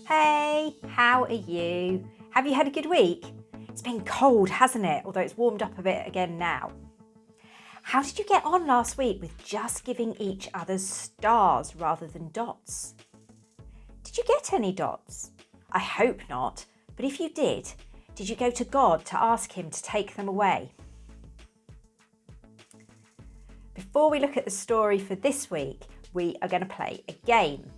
Hey, how are you? Have you had a good week? It's been cold, hasn't it? Although it's warmed up a bit again now. How did you get on last week with just giving each other stars rather than dots? Did you get any dots? I hope not, but if you did you go to God to ask Him to take them away? Before we look at the story for this week, we are going to play a game.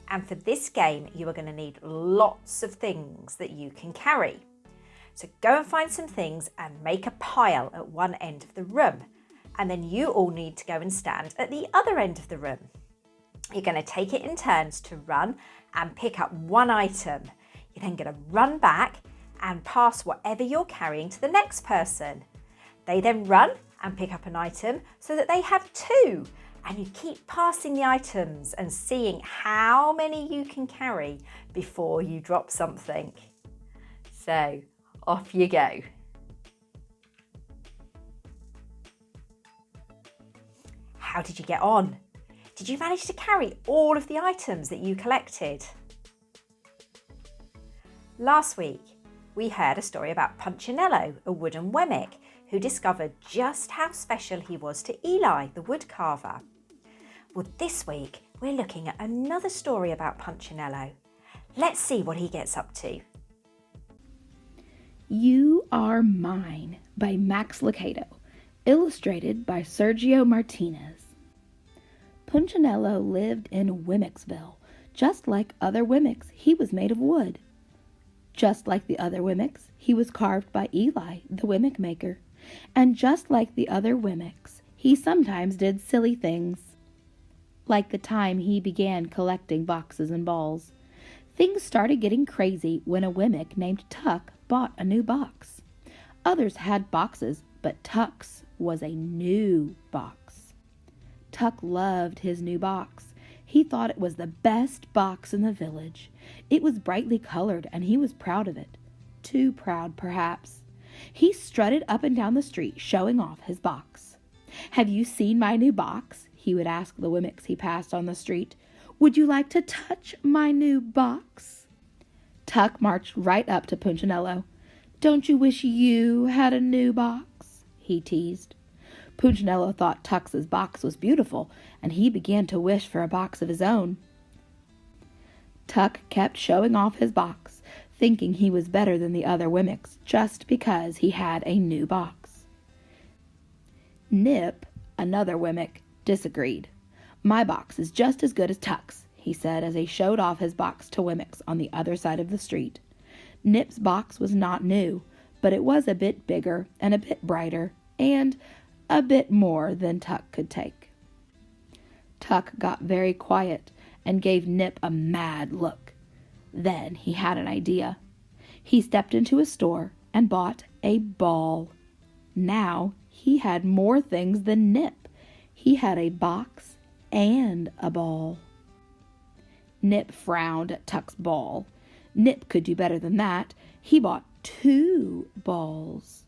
And for this game, you are going to need lots of things that you can carry. So go and find some things and make a pile at one end of the room. And then you all need to go and stand at the other end of the room. You're going to take it in turns to run and pick up one item. You're then going to run back and pass whatever you're carrying to the next person. They then run and pick up an item so that they have two. And you keep passing the items and seeing how many you can carry before you drop something. So off you go. How did you get on? Did you manage to carry all of the items that you collected? Last week, we heard a story about Punchinello, a wooden wemmick, who discovered just how special he was to Eli, the woodcarver. Well, this week, we're looking at another story about Punchinello. Let's see what he gets up to. You Are Mine by Max Lucado, illustrated by Sergio Martinez. Punchinello lived in Wemmicksville. Just like other wemmicks, he was made of wood. Just like the other wemmicks, he was carved by Eli, the wemmick maker. And just like the other wemmicks, he sometimes did silly things. Like the time he began collecting boxes and balls. Things started getting crazy when a wemmick named Tuck bought a new box. Others had boxes, but Tuck's was a new box. Tuck loved his new box. He thought it was the best box in the village. It was brightly colored, and he was proud of it. Too proud, perhaps. He strutted up and down the street, showing off his box. "Have you seen my new box?" he would ask the wemmicks he passed on the street. "Would you like to touch my new box?" Tuck marched right up to Punchinello. "Don't you wish you had a new box?" he teased. Punchinello thought Tuck's box was beautiful, and he began to wish for a box of his own. Tuck kept showing off his box, thinking he was better than the other wemmicks just because he had a new box. Nip, another wemmick, disagreed. "My box is just as good as Tuck's," he said as he showed off his box to wemmicks on the other side of the street. Nip's box was not new, but it was a bit bigger and a bit brighter and a bit more than Tuck could take. Tuck got very quiet and gave Nip a mad look. Then he had an idea. He stepped into a store and bought a ball. Now he had more things than Nip. He had a box and a ball. Nip frowned at Tuck's ball. Nip could do better than that. He bought 2 balls.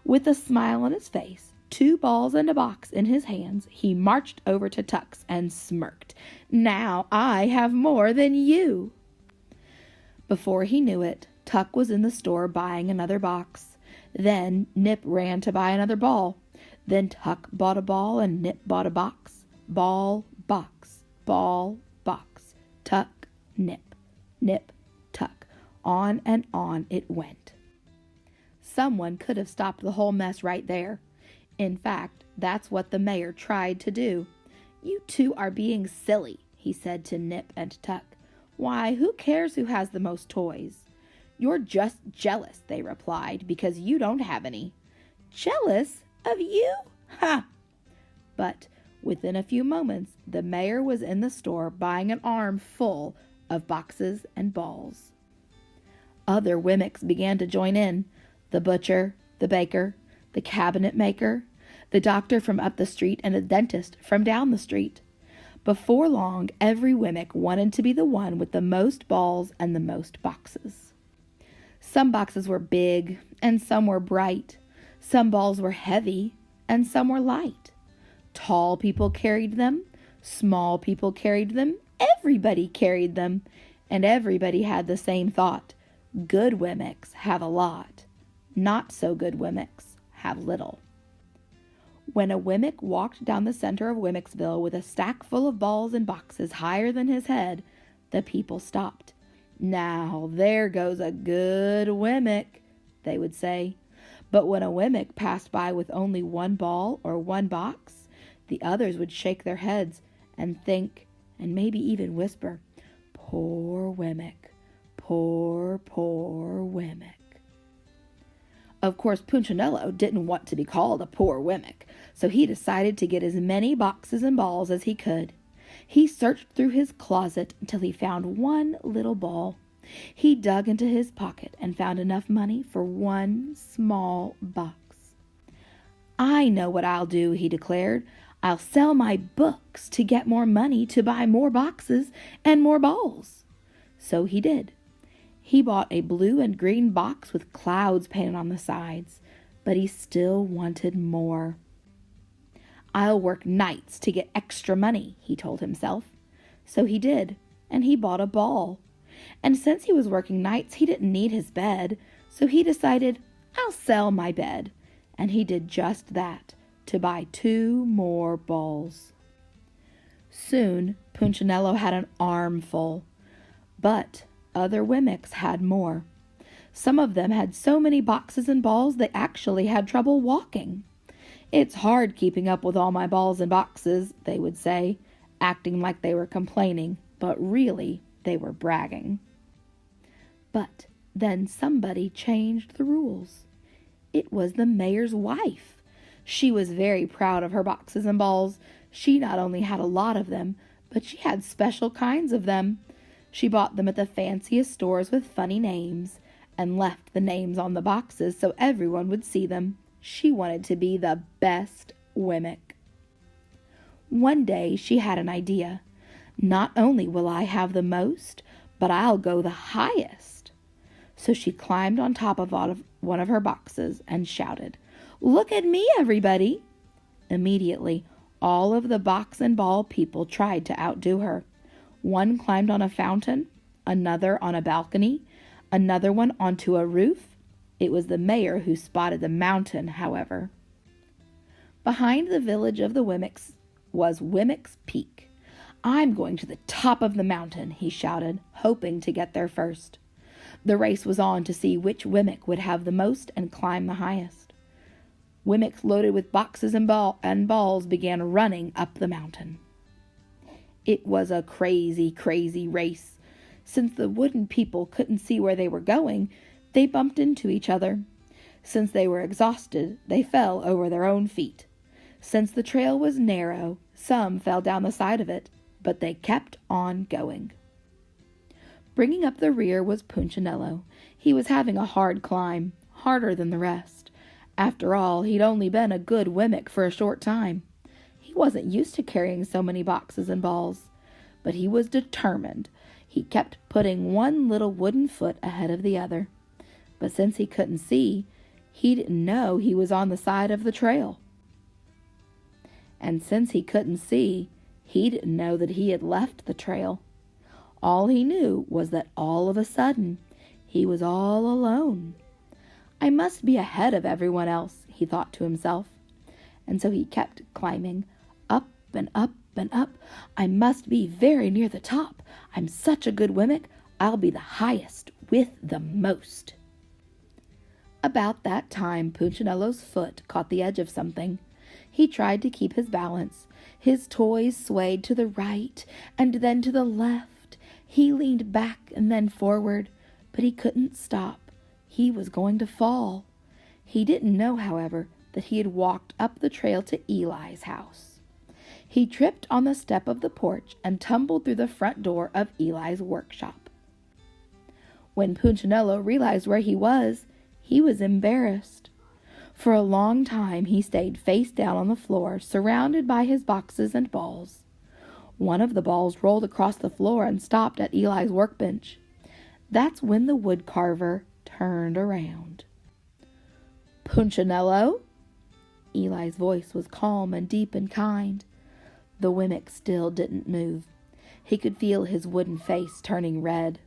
With a smile on his face, 2 balls and a box in his hands, he marched over to Tuck's and smirked. "Now I have more than you." Before he knew it, Tuck was in the store buying another box. Then Nip ran to buy another ball. Then Tuck bought a ball and Nip bought a box. Ball, box, ball, box. Tuck, Nip, Nip, Tuck. On and on it went. Someone could have stopped the whole mess right there. In fact, that's what the mayor tried to do. "You two are being silly," he said to Nip and Tuck. "Why, who cares who has the most toys?" "You're just jealous," they replied, "because you don't have any." "Jealous of you? Ha!" But within a few moments, the mayor was in the store buying an arm full of boxes and balls. Other wemmicks began to join in. The butcher, the baker, the cabinet maker, the doctor from up the street, and a dentist from down the street. Before long, every wemmick wanted to be the one with the most balls and the most boxes. Some boxes were big, and some were bright. Some balls were heavy, and some were light. Tall people carried them. Small people carried them. Everybody carried them. And everybody had the same thought. Good Wemmicks have a lot. Not so good Wemmicks have little. When a Wemmick walked down the center of Wemmicksville with a stack full of balls and boxes higher than his head, the people stopped. "Now there goes a good Wemmick," they would say. But when a Wemmick passed by with only one ball or one box, the others would shake their heads and think, and maybe even whisper, "Poor Wemmick, poor, poor Wemmick." Of course, Punchinello didn't want to be called a poor Wemmick, so he decided to get as many boxes and balls as he could. He searched through his closet until he found one little ball. He dug into his pocket and found enough money for one small box. "I know what I'll do," he declared. "I'll sell my books to get more money to buy more boxes and more balls." So he did. He bought a blue and green box with clouds painted on the sides, but he still wanted more. "I'll work nights to get extra money," he told himself. So he did, and he bought a ball. And since he was working nights, he didn't need his bed, so he decided, "I'll sell my bed." And he did just that, to buy 2 more balls. Soon, Punchinello had an armful, but other Wemmicks had more. Some of them had so many boxes and balls they actually had trouble walking. "It's hard keeping up with all my balls and boxes," they would say, acting like they were complaining, but really they were bragging. But then somebody changed the rules. It was the mayor's wife. She was very proud of her boxes and balls. She not only had a lot of them, but she had special kinds of them. She bought them at the fanciest stores with funny names, and left the names on the boxes so everyone would see them. She wanted to be the best Wemmick. One day she had an idea. "Not only will I have the most, but I'll go the highest." So she climbed on top of one of her boxes and shouted, "Look at me, everybody!" Immediately, all of the box and ball people tried to outdo her. One climbed on a fountain, another on a balcony, another one onto a roof. It was the mayor who spotted the mountain, however. Behind the village of the Wemmicks was Wemmick's Peak. "I'm going to the top of the mountain," he shouted, hoping to get there first. The race was on to see which Wemmick would have the most and climb the highest. Wemmicks loaded with boxes and balls began running up the mountain. It was a crazy, crazy race. Since the wooden people couldn't see where they were going, they bumped into each other. Since they were exhausted, they fell over their own feet. Since the trail was narrow, some fell down the side of it, but they kept on going. Bringing up the rear was Punchinello. He was having a hard climb, harder than the rest. After all, he'd only been a good Wemmick for a short time. He wasn't used to carrying so many boxes and balls, but he was determined. He kept putting one little wooden foot ahead of the other. But since he couldn't see, he didn't know he was on the side of the trail. And since he couldn't see, he didn't know that he had left the trail. All he knew was that all of a sudden, he was all alone. "I must be ahead of everyone else," he thought to himself. And so he kept climbing, up and up and up. "I must be very near the top. I'm such a good Wemmick, I'll be the highest with the most." About that time, Punchinello's foot caught the edge of something. He tried to keep his balance. His toys swayed to the right and then to the left. He leaned back and then forward, but he couldn't stop. He was going to fall. He didn't know, however, that he had walked up the trail to Eli's house. He tripped on the step of the porch and tumbled through the front door of Eli's workshop. When Punchinello realized where he was embarrassed. For a long time he stayed face down on the floor, surrounded by his boxes and balls. One of the balls rolled across the floor and stopped at Eli's workbench. That's when the wood carver turned around. "Punchinello?" Eli's voice was calm and deep and kind. The Wemmick still didn't move. He could feel his wooden face turning red.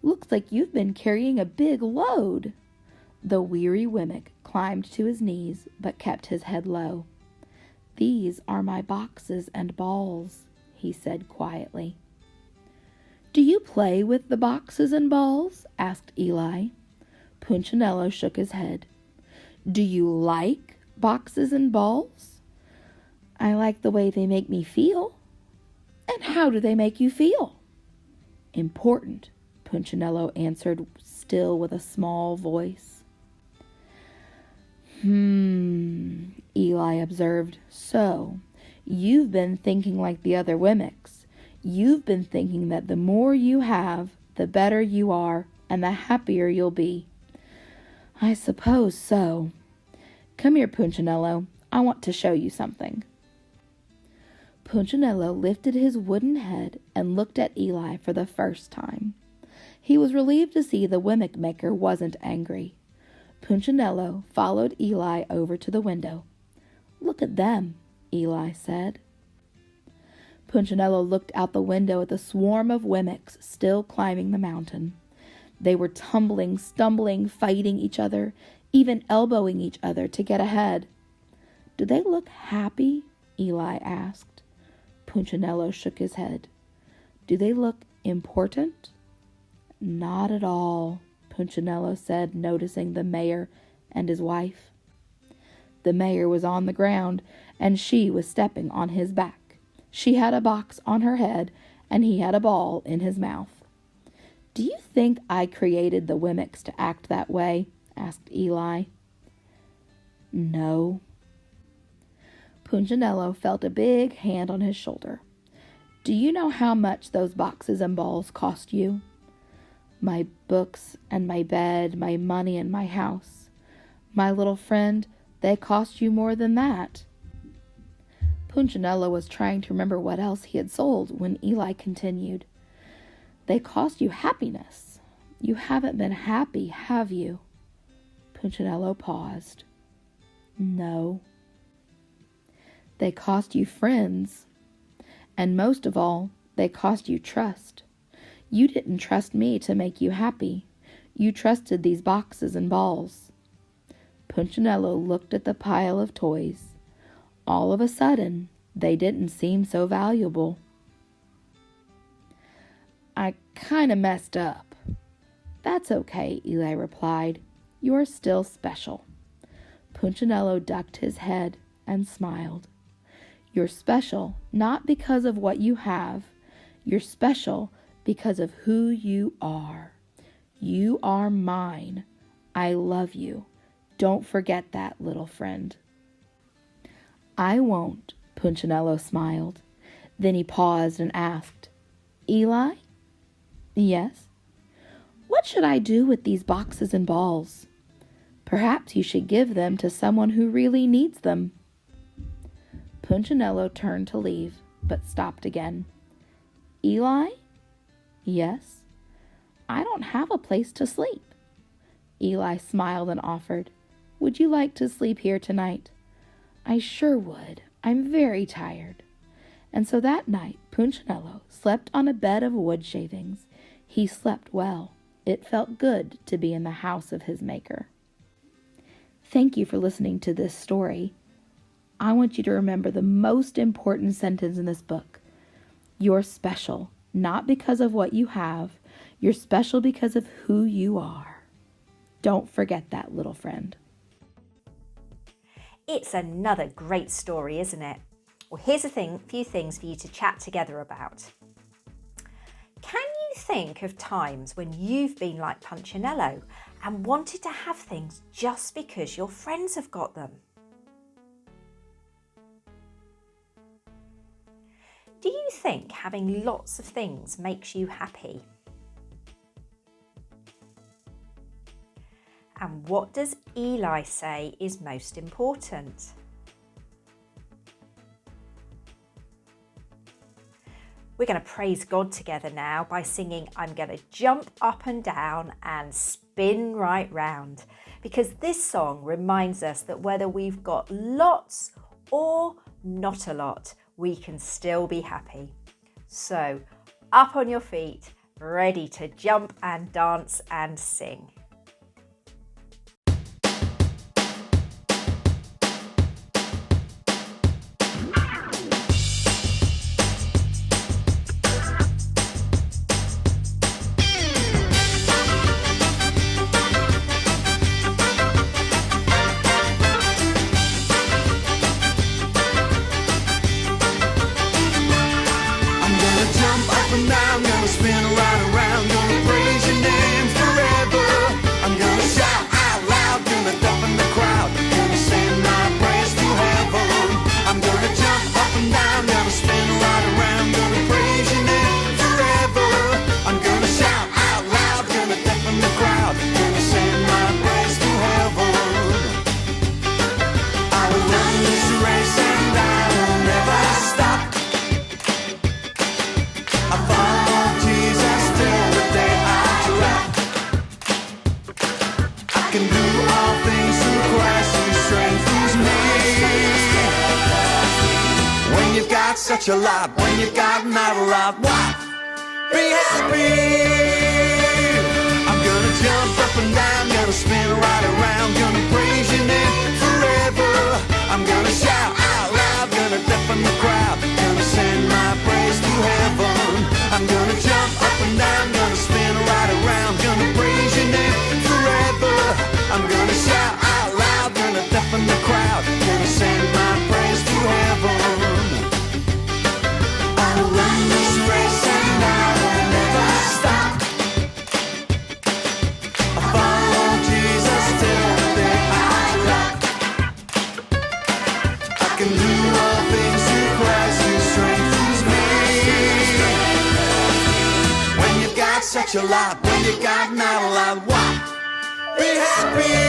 "Looks like you've been carrying a big load." The weary Wemmick climbed to his knees, but kept his head low. "These are my boxes and balls," he said quietly. "Do you play with the boxes and balls?" asked Eli. Punchinello shook his head. "Do you like boxes and balls?" "I like the way they make me feel." "And how do they make you feel?" "Important," Punchinello answered, still with a small voice. Eli observed. "So, you've been thinking like the other Wemmicks. You've been thinking that the more you have, the better you are, and the happier you'll be." "I suppose so. Come here, Punchinello. I want to show you something." Punchinello lifted his wooden head and looked at Eli for the first time. He was relieved to see the Wemmick maker wasn't angry. Punchinello followed Eli over to the window. "Look at them," Eli said. Punchinello looked out the window at the swarm of Wemmicks still climbing the mountain. They were tumbling, stumbling, fighting each other, even elbowing each other to get ahead. "Do they look happy?" Eli asked. Punchinello shook his head. "Do they look important?" "Not at all," Punchinello said, noticing the mayor and his wife. The mayor was on the ground, and she was stepping on his back. She had a box on her head, and he had a ball in his mouth. "Do you think I created the Wemmicks to act that way?" asked Eli. "No." Punchinello felt a big hand on his shoulder. "Do you know how much those boxes and balls cost you?" "My books and my bed, my money and my house. My little friend, they cost you more than that." Punchinello was trying to remember what else he had sold when Eli continued. "They cost you happiness. You haven't been happy, have you?" Punchinello paused. "No." "They cost you friends. And most of all, they cost you trust. You didn't trust me to make you happy. You trusted these boxes and balls." Punchinello looked at the pile of toys. All of a sudden, they didn't seem so valuable. "I kinda messed up." "That's okay," Eli replied. "You're still special." Punchinello ducked his head and smiled. "You're special not because of what you have. You're special because of who you are. You are mine. I love you. Don't forget that, little friend." "I won't," Punchinello smiled. Then he paused and asked, "Eli?" "Yes?" "What should I do with these boxes and balls?" "Perhaps you should give them to someone who really needs them." Punchinello turned to leave, but stopped again. "Eli?" "Yes?" "I don't have a place to sleep." Eli smiled and offered, "Would you like to sleep here tonight?" "I sure would. I'm very tired." And so that night, Punchinello slept on a bed of wood shavings. He slept well. It felt good to be in the house of his maker. Thank you for listening to this story. I want you to remember the most important sentence in this book. You're special, not because of what you have. You're special because of who you are. Don't forget that, little friend. It's another great story, isn't it? Well, here's a few things for you to chat together about. Can you think of times when you've been like Punchinello and wanted to have things just because your friends have got them? Do you think having lots of things makes you happy? And what does Eli say is most important? We're going to praise God together now by singing "I'm going to jump up and down and spin right round," because this song reminds us that whether we've got lots or not a lot, we can still be happy. So, up on your feet, ready to jump and dance and sing. Such a lot when you got not a lot. What? Be happy. I'm gonna jump up and down, gonna spin right around, gonna praise your name forever. I'm gonna shout out loud, gonna deafen the crowd, gonna send my praise to heaven. I'm gonna jump up and down, gonna spin right around, gonna praise your name forever. I'm gonna shout out loud, gonna deafen the crowd, gonna send my praise to heaven. I'll run this race and I will never stop. I follow Jesus till the day I drop. I can do all things through Christ who strengthens me. When you've got such a lot, when you got not a lot, what? Be happy.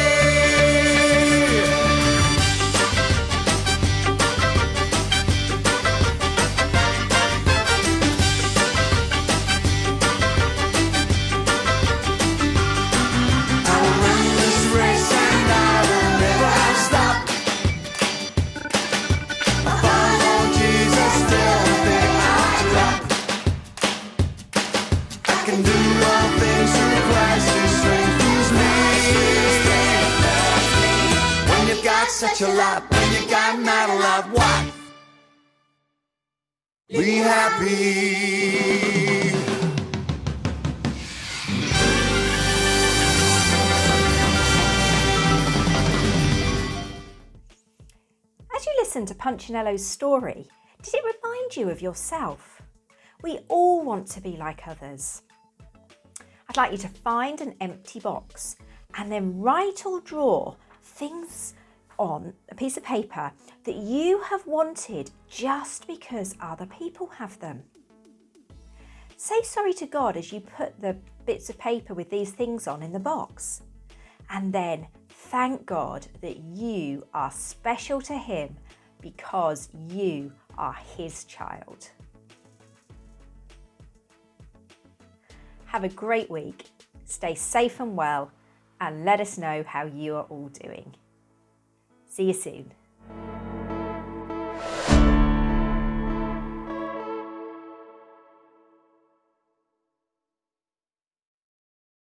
Such a lot when you got not a lot. What? Be happy. As you listen to Punchinello's story, did it remind you of yourself? We all want to be like others. I'd like you to find an empty box and then write or draw things on a piece of paper that you have wanted just because other people have them. Say sorry to God as you put the bits of paper with these things on in the box. And then thank God that you are special to Him because you are His child. Have a great week, stay safe and well, and let us know how you are all doing. See you soon.